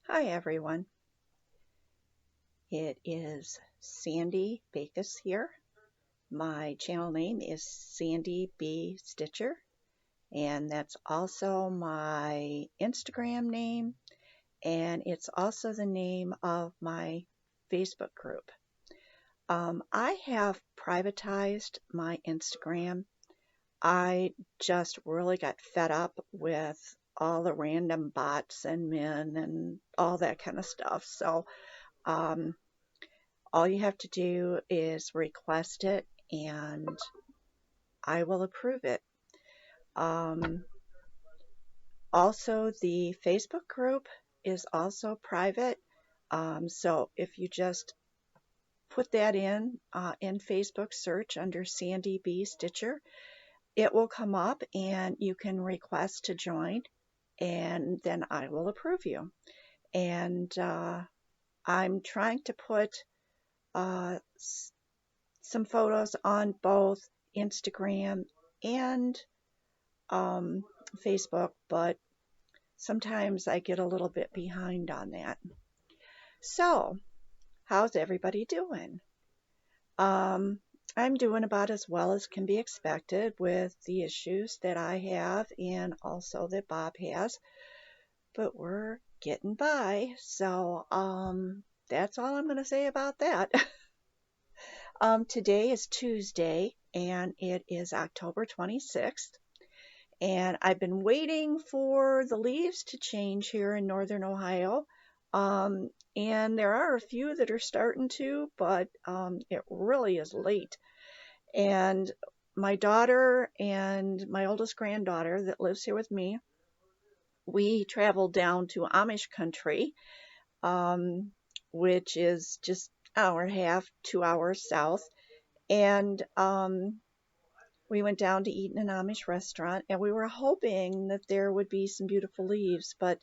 Hi everyone, it is Sandy Bacus here. My channel name is Sandy B. Stitcher, and that's also my Instagram name, and it's also the name of my Facebook group. I have privatized my Instagram. I just really got fed up with all the random bots and men and all that kind of stuff. So, um, all you have to do is request it and I will approve it. Um, Also, the Facebook group is also private. So if you just put that in Facebook search under Sandy B. Stitcher, it will come up and you can request to join and then I will approve you. And I'm trying to put uh, some photos on both Instagram and um, Facebook, but sometimes I get a little bit behind on that. So, how's everybody doing? Um, I'm doing about as well as can be expected with the issues that I have and also that Bob has, but we're getting by. So, that's all I'm going to say about that. Today is Tuesday and it is October 26th. And I've been waiting for the leaves to change here in northern Ohio. And there are a few that are starting to, but it really is late. And my daughter and my oldest granddaughter that lives here with me, we traveled down to Amish country, um, which is just an hour and a half, 2 hours south. And we went down to eat in an Amish restaurant, and we were hoping that there would be some beautiful leaves. But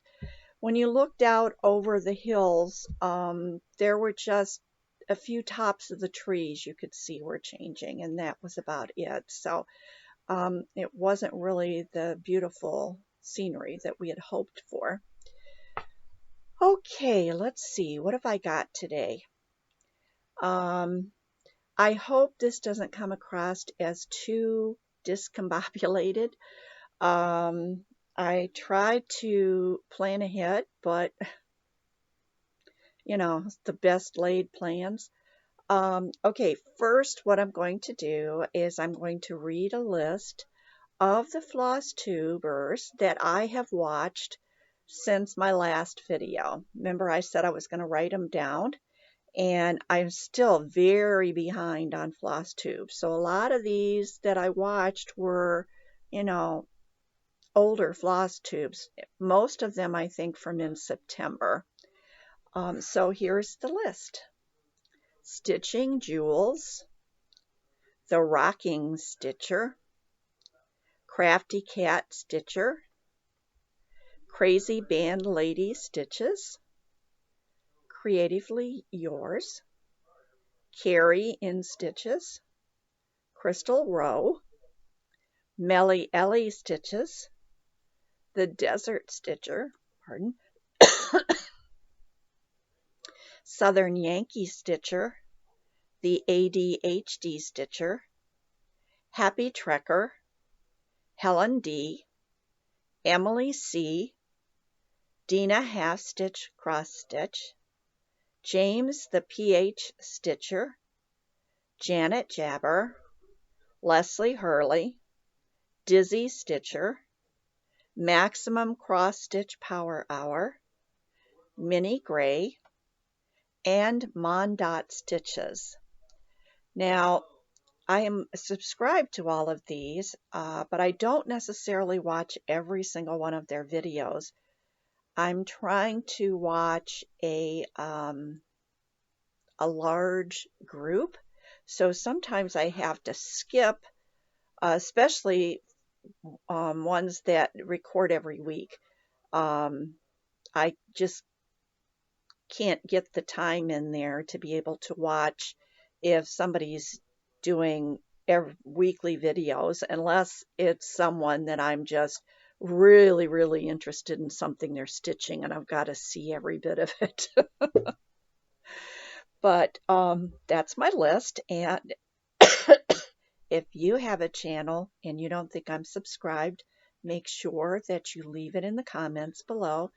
when you looked out over the hills, there were just a few tops of the trees you could see were changing, and that was about it. So it wasn't really the beautiful scenery that we had hoped for. Okay, let's see. What have I got today? Um, I hope this doesn't come across as too discombobulated. Um, I tried to plan ahead, but the best laid plans. Okay, first, what I'm going to do is I'm going to read a list of the Flosstubers that I have watched since my last video. Remember, I said I was going to write them down, and I'm still very behind on Flosstube. So a lot of these that I watched were, you know, older Flosstubes. Most of them, I think, from in September. So here's the list. Stitching Jewels, The Rocking Stitcher, Crafty Cat Stitcher, Crazy Band Lady Stitches, Creatively Yours, Carrie in Stitches, Crystal Row, Melly Ellie Stitches, The Desert Stitcher, pardon, Southern Yankee Stitcher, The ADHD Stitcher, Happy Trekker, Helen D., Emily C., Dina Half Stitch Cross Stitch, James the PH Stitcher, Janet Jabber, Leslie Hurley, Dizzy Stitcher, Maximum Cross Stitch Power Hour, Minnie Gray, and Mondot Stitches. Now, I am subscribed to all of these, but I don't necessarily watch every single one of their videos. I'm trying to watch a large group, so sometimes I have to skip, especially ones that record every week. I just can't get the time in there to be able to watch if somebody's doing weekly videos unless it's someone that I'm just really, really interested in something they're stitching, and I've got to see every bit of it. But that's my list. And if you have a channel and you don't think I'm subscribed, make sure that you leave it in the comments below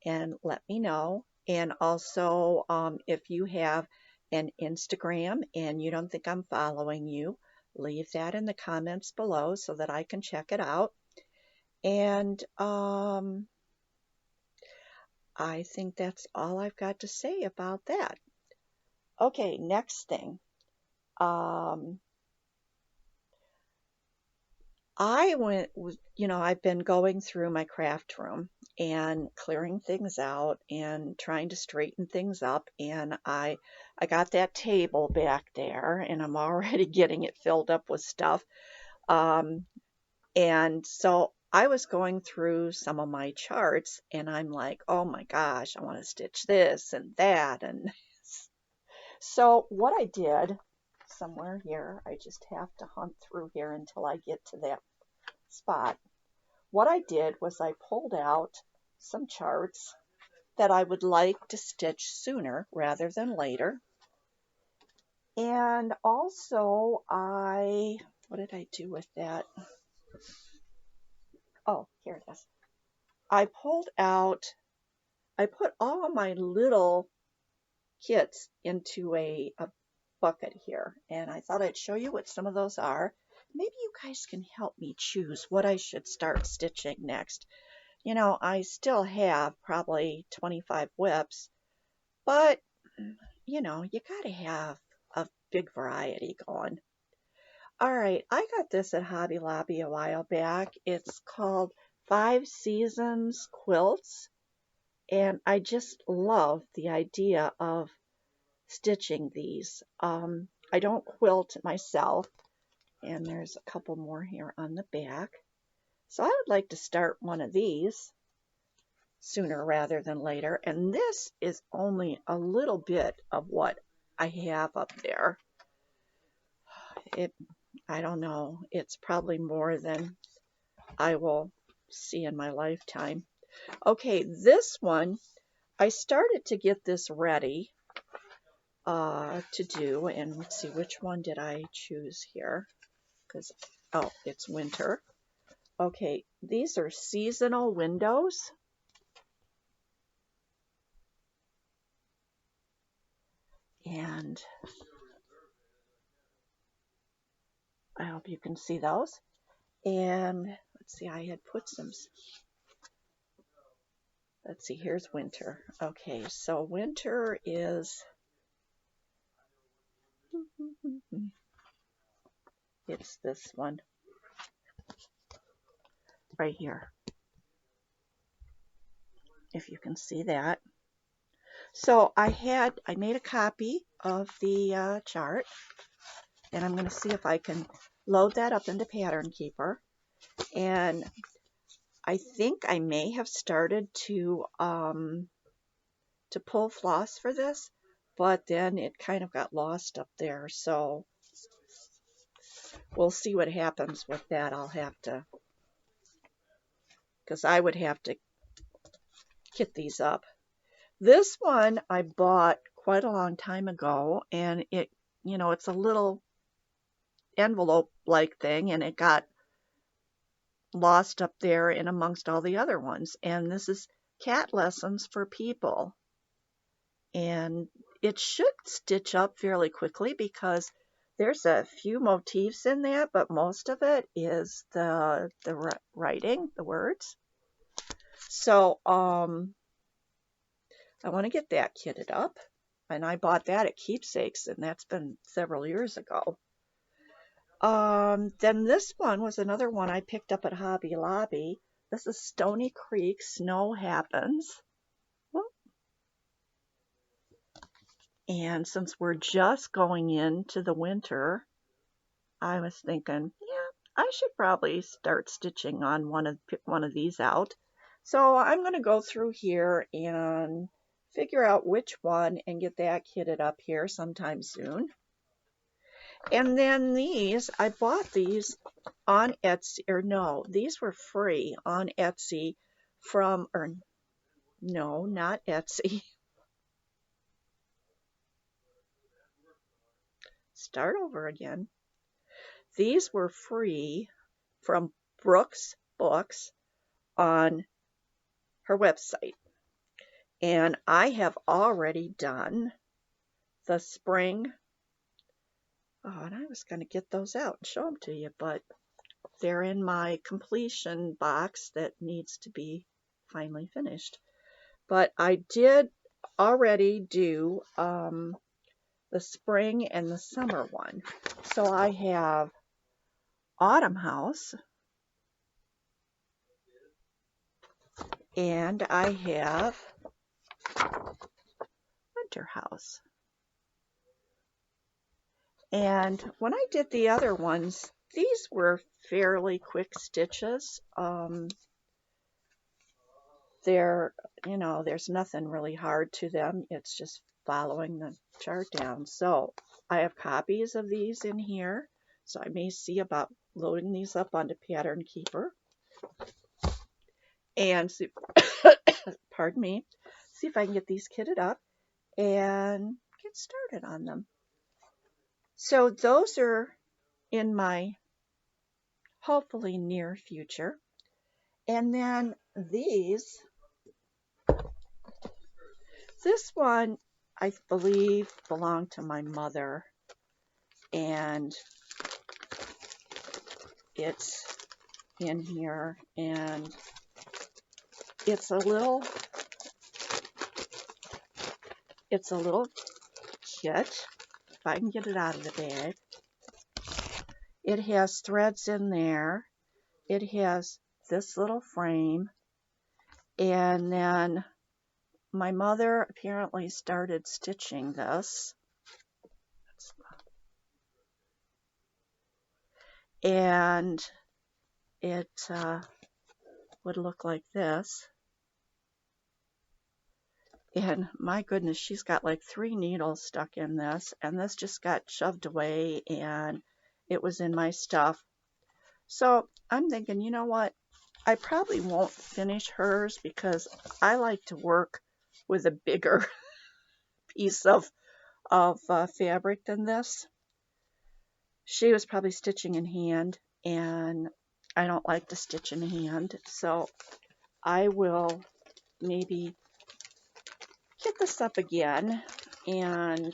and let me know. And also, if you have an Instagram and you don't think I'm following you, leave that in the comments below so that I can check it out. And I think that's all I've got to say about that. Okay, next thing. I've been going through my craft room and clearing things out and trying to straighten things up. And I got that table back there and I'm already getting it filled up with stuff. Um, and so I was going through some of my charts and I'm like, oh my gosh, I want to stitch this and that. And so what I did somewhere here, I just have to hunt through here until I get to that spot. What I did was I pulled out some charts that I would like to stitch sooner rather than later. And also what did I do with that? Oh, here it is. I put all of my little kits into a bucket here. And I thought I'd show you what some of those are. Maybe you guys can help me choose what I should start stitching next. I still have probably 25 whips, but, you gotta have a big variety going. All right, I got this at Hobby Lobby a while back. It's called 5 Seasons Quilts, and I just love the idea of stitching these. I don't quilt myself, and there's a couple more here on the back. So I would like to start one of these sooner rather than later. And this is only a little bit of what I have up there. I don't know. It's probably more than I will see in my lifetime. Okay, this one, I started to get this ready to do, and let's see, which one did I choose here? Because, oh, it's winter. Okay, these are seasonal windows. And I hope you can see those. And let's see, I had put some, let's see, here's winter. Okay, so winter is, it's this one right here, if you can see that. So I made a copy of the chart, and I'm going to see if I can load that up into Pattern Keeper. And I think I may have started to pull floss for this, but then it kind of got lost up there. So we'll see what happens with that. I'll have to, because I would have to kit these up. This one I bought quite a long time ago, and it's a little envelope-like thing, and it got lost up there in amongst all the other ones. And this is Cat Lessons for People. And it should stitch up fairly quickly because there's a few motifs in that, but most of it is the writing, the words. So I want to get that kitted up. And I bought that at Keepsakes, and that's been several years ago. Then this one was another one I picked up at Hobby Lobby. This is Stony Creek Snow Happens. And since we're just going into the winter, I was thinking, yeah, I should probably start stitching on pick one of these out. So I'm going to go through here and figure out which one and get that kitted up here sometime soon. And then these, I bought these on Etsy, or no, these were free on Etsy from, or no, not Etsy. Start over again. These were free from Brooks Books on her website. And I have already done the spring. Oh, and I was going to get those out and show them to you, but they're in my completion box that needs to be finally finished. But I did already do the spring and the summer one. So I have Autumn House, and I have Winter House. And when I did the other ones, these were fairly quick stitches. There's nothing really hard to them. It's just following the chart down. So I have copies of these in here. So I may see about loading these up onto Pattern Keeper. And see, pardon me, see if I can get these kitted up and get started on them. So those are in my hopefully near future. And then this one I believe belonged to my mother, and it's in here, and it's a little kit, if I can get it out of the bag. It has threads in there. It has this little frame, and then my mother apparently started stitching this. And it would look like this. And my goodness, she's got like 3 needles stuck in this, and this just got shoved away, and it was in my stuff. So I'm thinking, you know what? I probably won't finish hers because I like to work with a bigger piece of fabric than this. She was probably stitching in hand, and I don't like to stitch in hand, so I will maybe get this up again and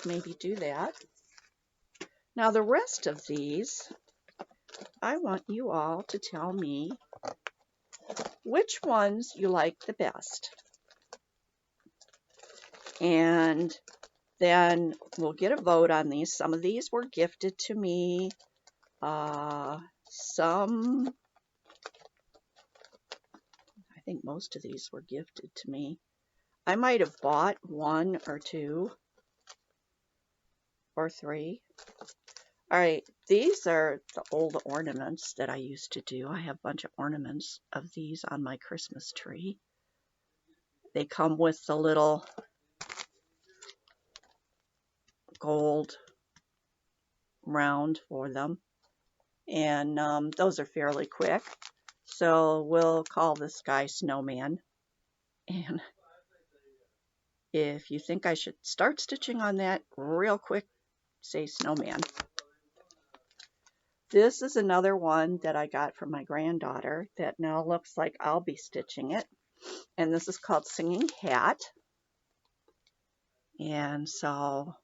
maybe do that. Now the rest of these, I want you all to tell me which ones you like the best. And then we'll get a vote on these. Some of these were gifted to me. Some, I think most of these were gifted to me. I might have bought 1 or 2 or 3. All right, these are the old ornaments that I used to do. I have a bunch of ornaments of these on my Christmas tree. They come with the little gold round for them. And those are fairly quick. So we'll call this guy Snowman. And if you think I should start stitching on that real quick, say Snowman. This is another one that I got from my granddaughter that now looks like I'll be stitching it. And this is called Singing Cat. And so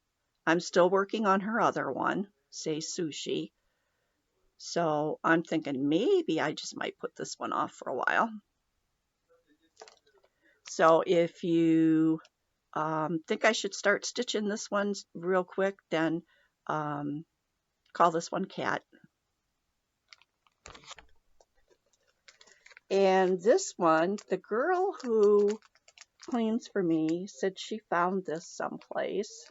I'm still working on her other one, say Sushi. So I'm thinking maybe I just might put this one off for a while. So if you think I should start stitching this one real quick, then call this one Cat. And this one, the girl who cleans for me said she found this someplace,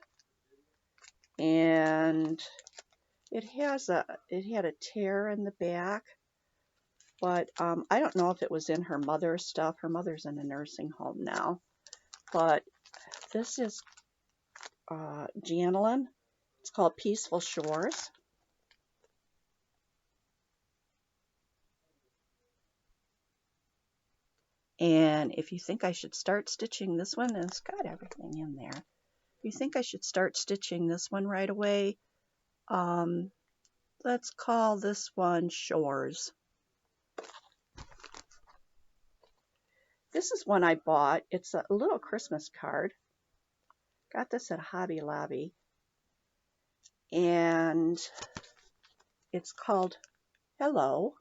and it had a tear in the back, but I don't know if it was in her mother's stuff. Her mother's in a nursing home now, but this is Janelin, It's called Peaceful Shores. And if you think I should start stitching this one, and it's got everything in there. If you think I should start stitching this one right away, let's call this one Shores. This is one I bought. It's a little Christmas card. Got this at Hobby Lobby. And it's called Hello.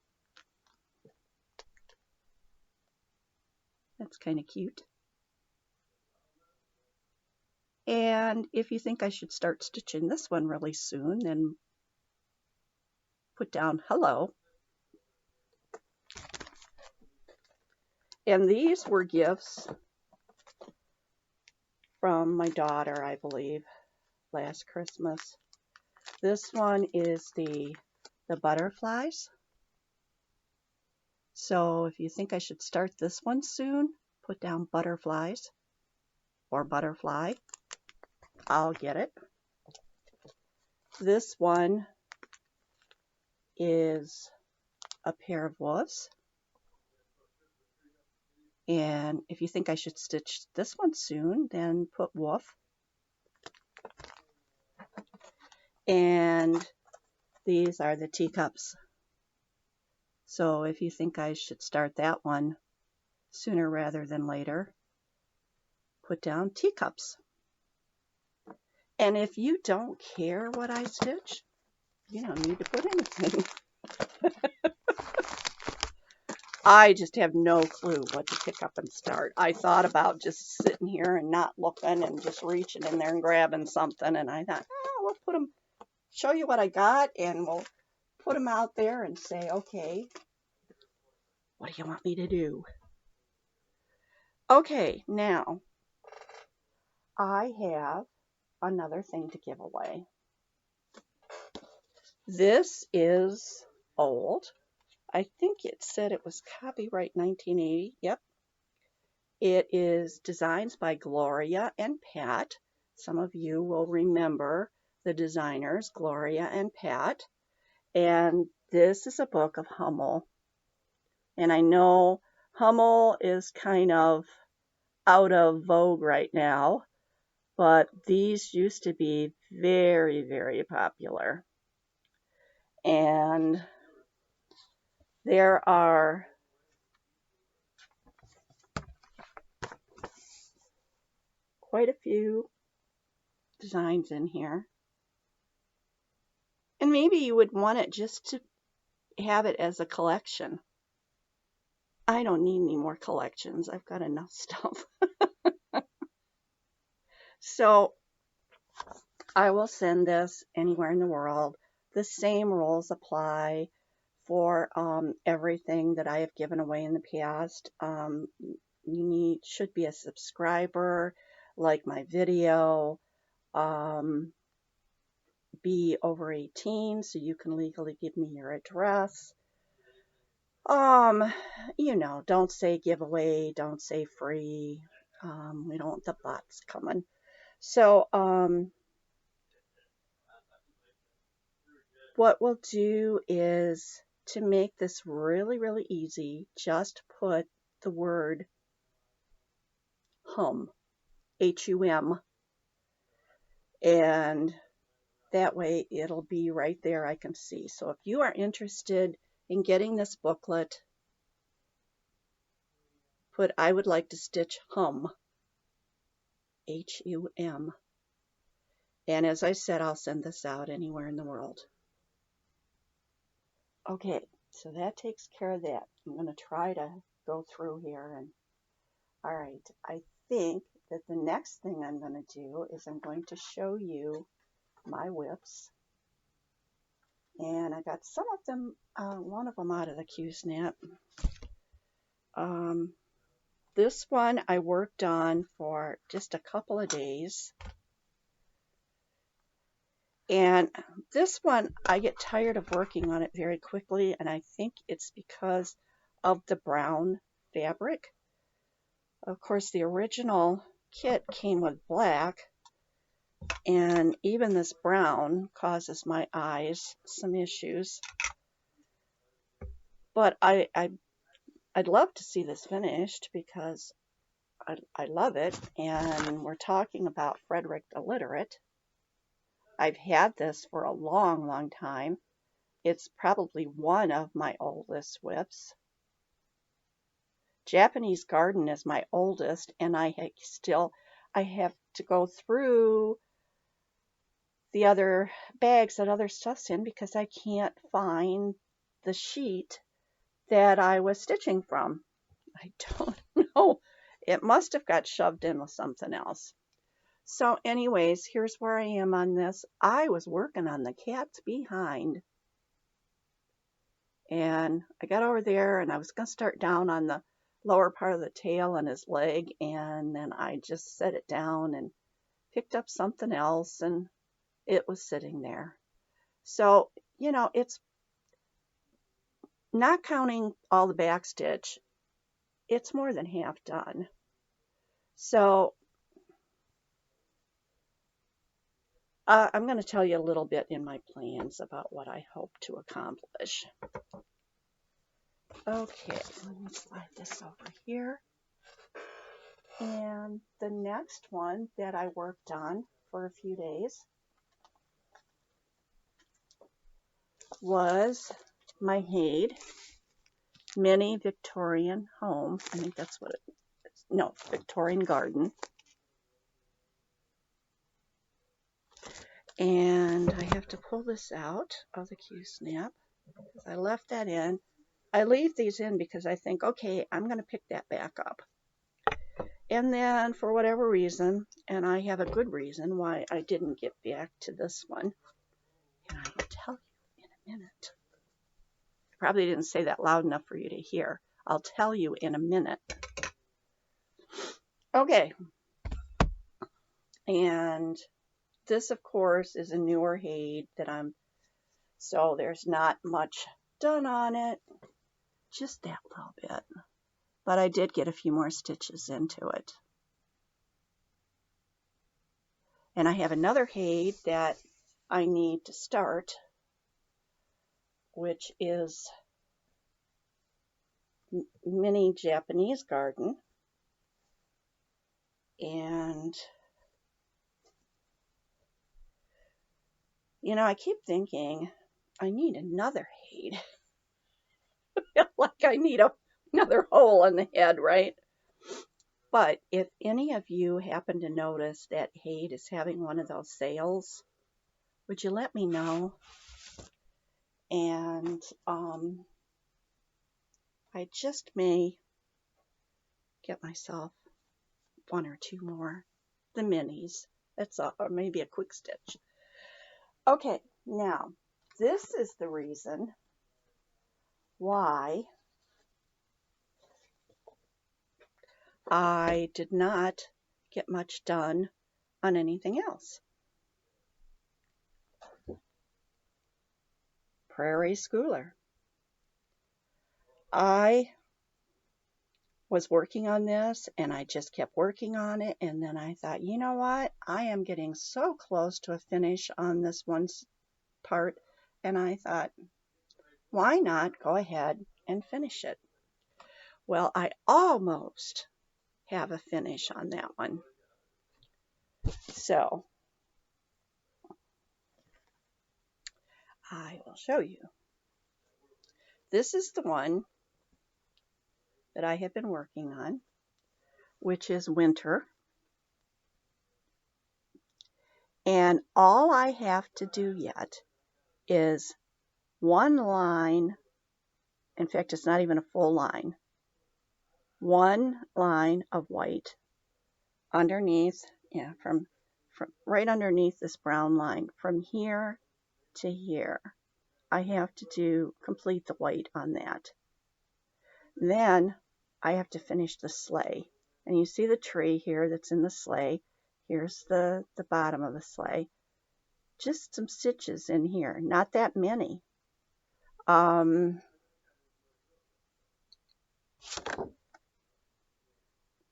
That's kind of cute. And if you think I should start stitching this one really soon, then put down hello. And these were gifts from my daughter, I believe, last Christmas. This one is the butterflies. So if you think I should start this one soon, put down butterflies or butterfly. I'll get it. This one is a pair of wolves. And if you think I should stitch this one soon, then put wolf. And these are the teacups. So if you think I should start that one sooner rather than later, put down teacups. And if you don't care what I stitch, you don't need to put anything. I just have no clue what to pick up and start. I thought about just sitting here and not looking and just reaching in there and grabbing something. And I thought, we'll put them, show you what I got, and we'll put them out there and say, okay, what do you want me to do? Okay, now I have another thing to give away. This is old. I think it said it was copyright 1980. Yep. It is designs by Gloria and Pat. Some of you will remember the designers, Gloria and Pat. And this is a book of Hummel. And I know Hummel is kind of out of vogue right now, but these used to be very, very popular. And there are quite a few designs in here. And maybe you would want it just to have it as a collection. I don't need any more collections. I've got enough stuff. So I will send this anywhere in the world. The same rules apply for everything that I have given away in the past. You should be a subscriber, like my video, be over 18 so you can legally give me your address. You know, don't say giveaway, don't say free. We don't want the bots coming. So, what we'll do is, to make this really, really easy, just put the word hum, H-U-M, and that way it'll be right there, I can see. So if you are interested in getting this booklet, put I would like to stitch hum, H-U-M. And as I said, I'll send this out anywhere in the world. Okay, so that takes care of that. I'm going to try to go through here. And all right, I think that the next thing I'm going to do is I'm going to show you my whips. And I got some of them, one of them out of the Q-snap. This one I worked on for just a couple of days. And this one, I get tired of working on it very quickly, and I think it's because of the brown fabric. Of course, the original kit came with black, And even this brown causes my eyes some issues. But I'd love to see this finished because I love it. And we're talking about Frederick the Literate. I've had this for a long, long time. It's probably one of my oldest whips. Japanese Garden is my oldest, and I have to go through the other bags that other stuff's in because I can't find the sheet that I was stitching from. I don't know. It must have got shoved in with something else. So anyways, here's where I am on this. I was working on the cat's behind. And I got over there and I was going to start down on the lower part of the tail and his leg. And then I just set it down and picked up something else and it was sitting there. So, you know, it's not counting all the backstitch. It's more than half done. So I'm going to tell you a little bit in my plans about what I hope to accomplish. Okay, let me slide this over here. And the next one that I worked on for a few days was my Hade Mini Victorian Home. I think that's what it is. No, Victorian Garden. And I have to pull this out of the Q-snap because I left that in. I leave these in because I think, okay, I'm going to pick that back up. And then for whatever reason, and I have a good reason why I didn't get back to this one, and I will tell you in a minute. I probably didn't say that loud enough for you to hear. I'll tell you in a minute. Okay. And this, of course, is a newer Hade so there's not much done on it. Just that little bit. But I did get a few more stitches into it. And I have another Hade that I need to start, which is Mini Japanese Garden. And, you know, I keep thinking I need another Hade. Like I need another hole in the head, right? But if any of you happen to notice that Hade is having one of those sales, would you let me know? And I just may get myself one or two more, the minis. That's all, or maybe a quick stitch. Okay, now this is the reason why I did not get much done on anything else. Prairie Schooler. I was working on this and I just kept working on it, and then I thought, you know what, I am getting so close to a finish on this one part, and I thought, why not go ahead and finish it? Well, I almost have a finish on that one. So I will show you. This is the one that I have been working on, which is Winter. And all I have to do yet is one line. In fact, it's not even a full line. One line of white underneath, yeah, from right underneath this brown line. From here to here, I have to complete the white on that. Then I have to finish the sleigh. And you see the tree here that's in the sleigh. Here's the bottom of the sleigh. Just some stitches in here, not that many.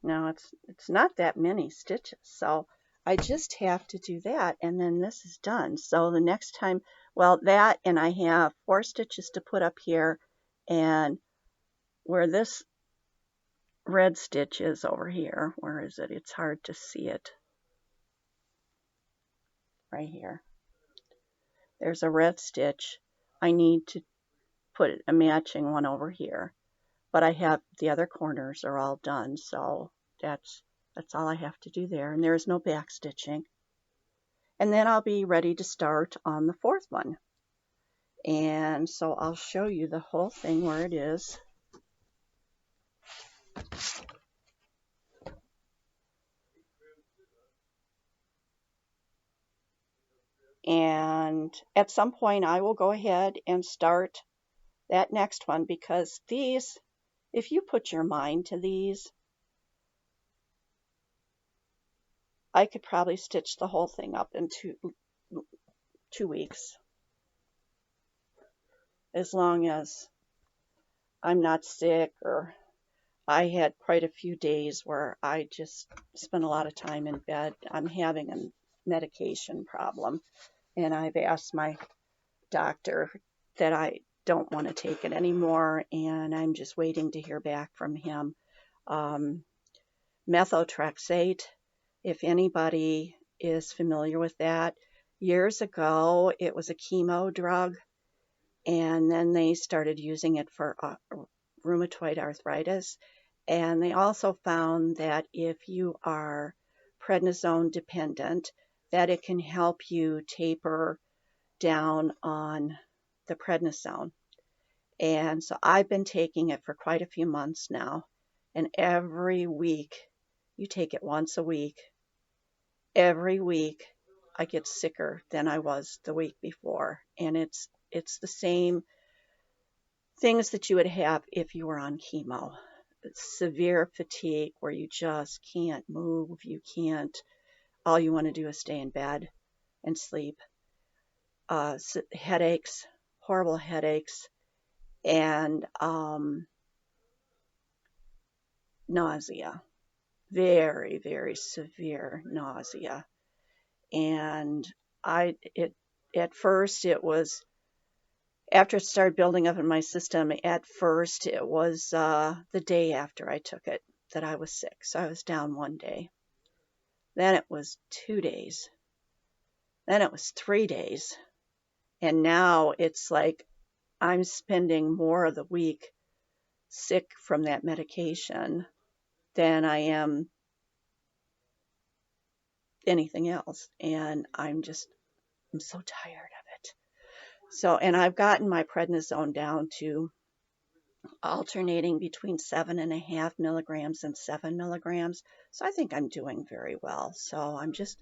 No, it's not that many stitches. So I just have to do that, and then this is done. So the next time, well, that, and I have 4 stitches to put up here, and where this red stitch is over here, where is it? It's hard to see it. Right here. There's a red stitch. I need to put a matching one over here, but I have the other corners are all done, so that's all I have to do there, and there's no back stitching. And then I'll be ready to start on the 4th one. And so I'll show you the whole thing where it is. And at some point I will go ahead and start that next one, because these, if you put your mind to these, I could probably stitch the whole thing up in two weeks, as long as I'm not sick, or I had quite a few days where I just spent a lot of time in bed. I'm having a medication problem, and I've asked my doctor that I don't want to take it anymore, and I'm just waiting to hear back from him. Methotrexate, if anybody is familiar with that, years ago it was a chemo drug, and then they started using it for rheumatoid arthritis. And they also found that if you are prednisone dependent, that it can help you taper down on the prednisone. And so I've been taking it for quite a few months now, and every week, you take it once a week, every week I get sicker than I was the week before. And it's the same things that you would have if you were on chemo. It's severe fatigue where you just can't move, you can't, all you want to do is stay in bed and sleep. Headaches, horrible headaches, and nausea, very, very severe nausea. And at first it was, after it started building up in my system, at first it was the day after I took it that I was sick. So I was down 1 day. Then it was 2 days. Then it was 3 days. And now it's like I'm spending more of the week sick from that medication than I am anything else. And I'm so tired of it. So, and I've gotten my prednisone down to alternating between 7.5 milligrams and 7 milligrams. So I think I'm doing very well. So I'm just,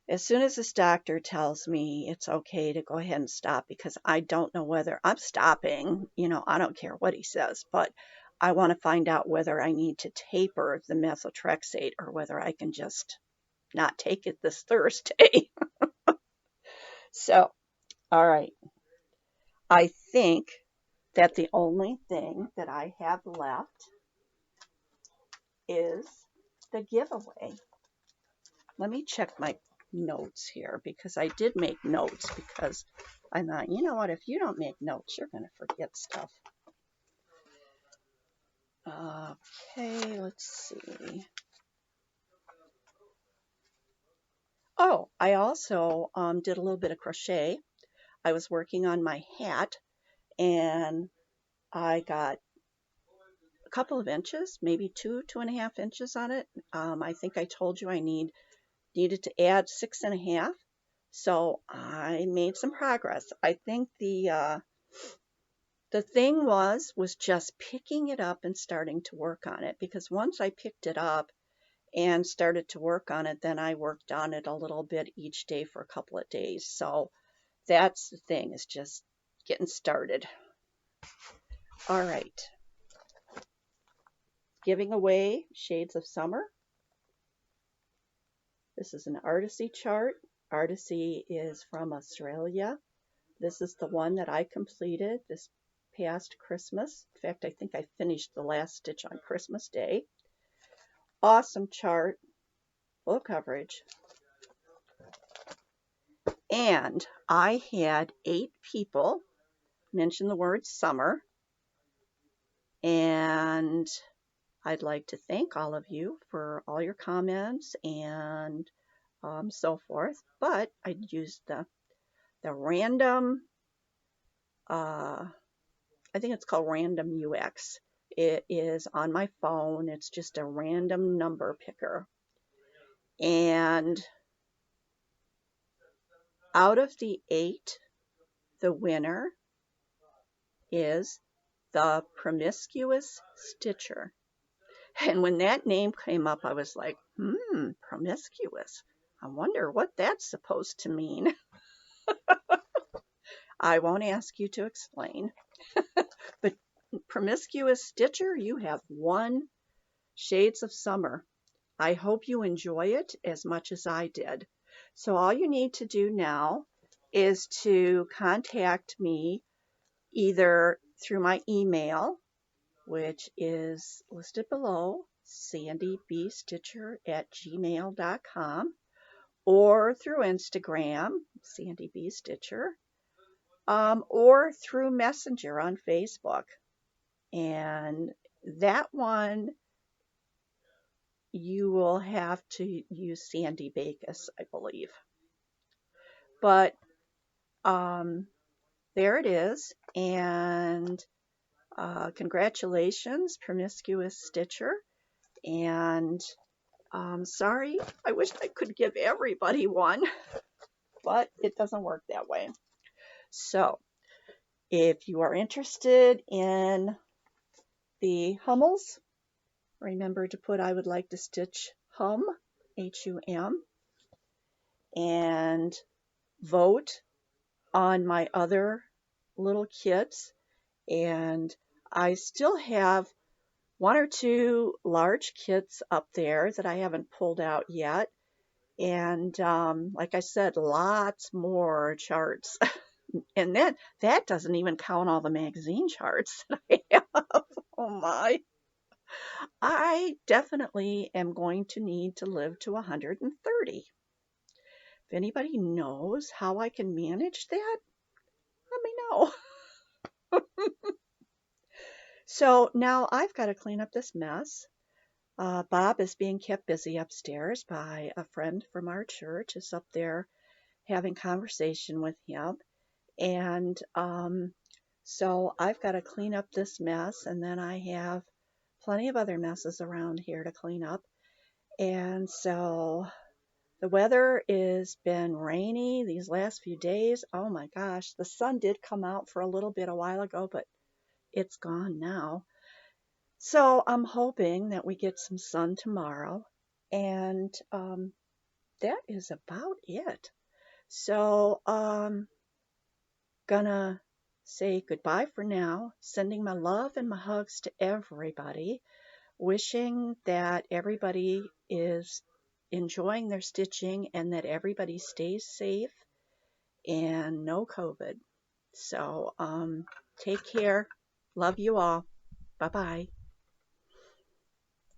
as soon as this doctor tells me it's okay to go ahead and stop, because I don't know whether I'm stopping, I don't care what he says, but I want to find out whether I need to taper the methotrexate or whether I can just not take it this Thursday. So, all right. I think that the only thing that I have left is the giveaway. Let me check my notes here, because I did make notes, because I thought, you know what, if you don't make notes, you're going to forget stuff. Okay, let's see. Oh, I also did a little bit of crochet. I was working on my hat, and I got a couple of inches, maybe 2.5 inches on it. I think I told you I needed to add 6.5. So I made some progress. I think the thing was just picking it up and starting to work on it, because once I picked it up and started to work on it, then I worked on it a little bit each day for a couple of days. So that's the thing, is just getting started. All right. Giving away Shades of Summer. This is an Artisy chart. Artisy is from Australia. This is the one that I completed this past Christmas. In fact, I think I finished the last stitch on Christmas Day. Awesome chart, full coverage. And I had 8 people mention the word summer, and I'd like to thank all of you for all your comments and so forth. But I used the random, I think it's called Random UX. It is on my phone. It's just a random number picker. And out of the 8, the winner is the Promiscuous Stitcher. And when that name came up, I was like, promiscuous. I wonder what that's supposed to mean. I won't ask you to explain. But Promiscuous Stitcher, you have won Shades of Summer. I hope you enjoy it as much as I did. So all you need to do now is to contact me either through my email, which is listed below, sandybstitcher@gmail.com, or through Instagram, sandybstitcher, or through Messenger on Facebook. And that one, you will have to use Sandy Bacus, I believe. But there it is. And congratulations, Promiscuous Stitcher. And sorry, I wish I could give everybody one, but it doesn't work that way. So if you are interested in the Hummels, remember to put I would like to stitch hum, H-U-M, and vote on my other little kits. And I still have 1 or 2 large kits up there that I haven't pulled out yet. And like I said, lots more charts. And that doesn't even count all the magazine charts that I have. Oh my. I definitely am going to need to live to 130. If anybody knows how I can manage that, let me know. So now I've got to clean up this mess. Bob is being kept busy upstairs by a friend from our church is up there having conversation with him. And so I've got to clean up this mess, and then I have plenty of other messes around here to clean up. And so the weather has been rainy these last few days. Oh my gosh, the sun did come out for a little bit a while ago, but it's gone now. So I'm hoping that we get some sun tomorrow, and that is about it. So gonna say goodbye for now, sending my love and my hugs to everybody, wishing that everybody is enjoying their stitching and that everybody stays safe and no COVID. So take care. Love you all. Bye-bye.